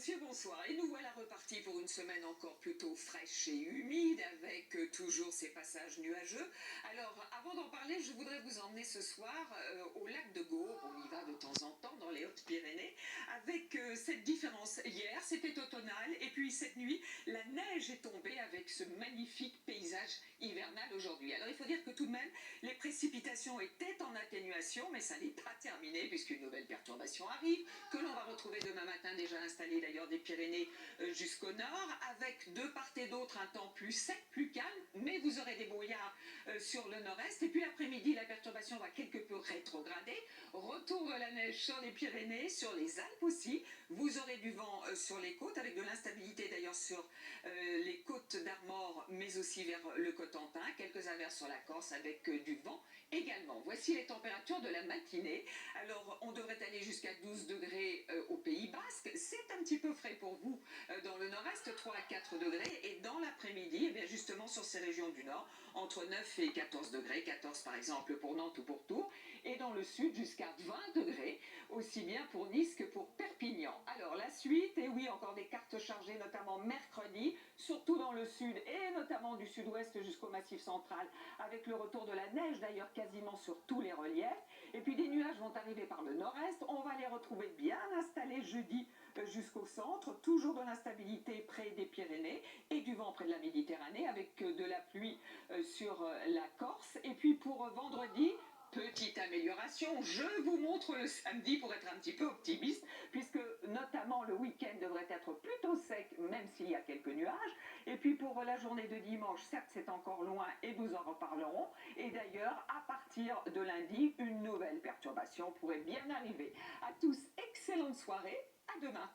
messieurs, bonsoir. Et nous voilà repartis pour une semaine encore plutôt fraîche et humide, avec toujours ces passages nuageux. Alors, avant d'en parler, je voudrais vous emmener ce soir au lac de Gaume. On y va de temps en temps dans les Hautes-Pyrénées, avec cette différence. Hier, c'était automnal, et puis cette nuit, la neige est tombée avec ce magnifique paysage hivernal aujourd'hui. Alors, il faut dire que tout de même, les précipitations étaient en atténuation, mais ça n'est pas terminé, puisqu'une nouvelle perturbation arrive, que l'on va retrouver demain matin, déjà installé d'ailleurs des Pyrénées jusqu'au nord, avec de part et d'autre un temps plus sec, plus calme, mais vous aurez des brouillards sur le nord-est. Et puis l'après-midi, la perturbation va quelque peu rétrograder. Retour de la neige sur les Pyrénées, sur les Alpes aussi. Vous aurez du vent sur les côtes, avec de l'instabilité d'ailleurs sur les côtes d'Armor, mais aussi vers le Cotentin. Quelques averses sur la Corse, avec du vent également. Voici les températures de la matinée. Alors, on devrait aller jusqu'à 12 degrés au Pays Basque. C'est un petit peu frais pour vous dans le nord-est, 3 à 4 degrés. Et dans l'après-midi, eh bien justement sur ces régions du nord, entre 9 et 14 degrés, 14 par exemple pour Nantes ou pour Tours. Et dans le sud, jusqu'à 20 degrés, aussi bien pour Nice que pour Perpignan. Alors, la suite, et oui, encore des cartes chargées, notamment mercredi, surtout dans le sud et notamment du sud-ouest jusqu'au Massif central, avec le retour de la neige d'ailleurs quasiment sur tous les reliefs. Et puis des nuages vont arriver par le nord-est. On va les retrouver bien installés jeudi jusqu'au centre. Toujours de l'instabilité près des Pyrénées et du vent près de la Méditerranée, avec de la pluie sur la Corse. Et puis pour vendredi, petite amélioration, je vous montre le samedi pour être un petit peu optimiste, puisque notamment le week-end devrait être plutôt sec, même s'il y a quelques nuages. Et puis pour la journée de dimanche, certes c'est encore loin et nous en reparlerons. Et d'ailleurs, à partir de lundi, une nouvelle perturbation pourrait bien arriver. À tous, excellente soirée, à demain.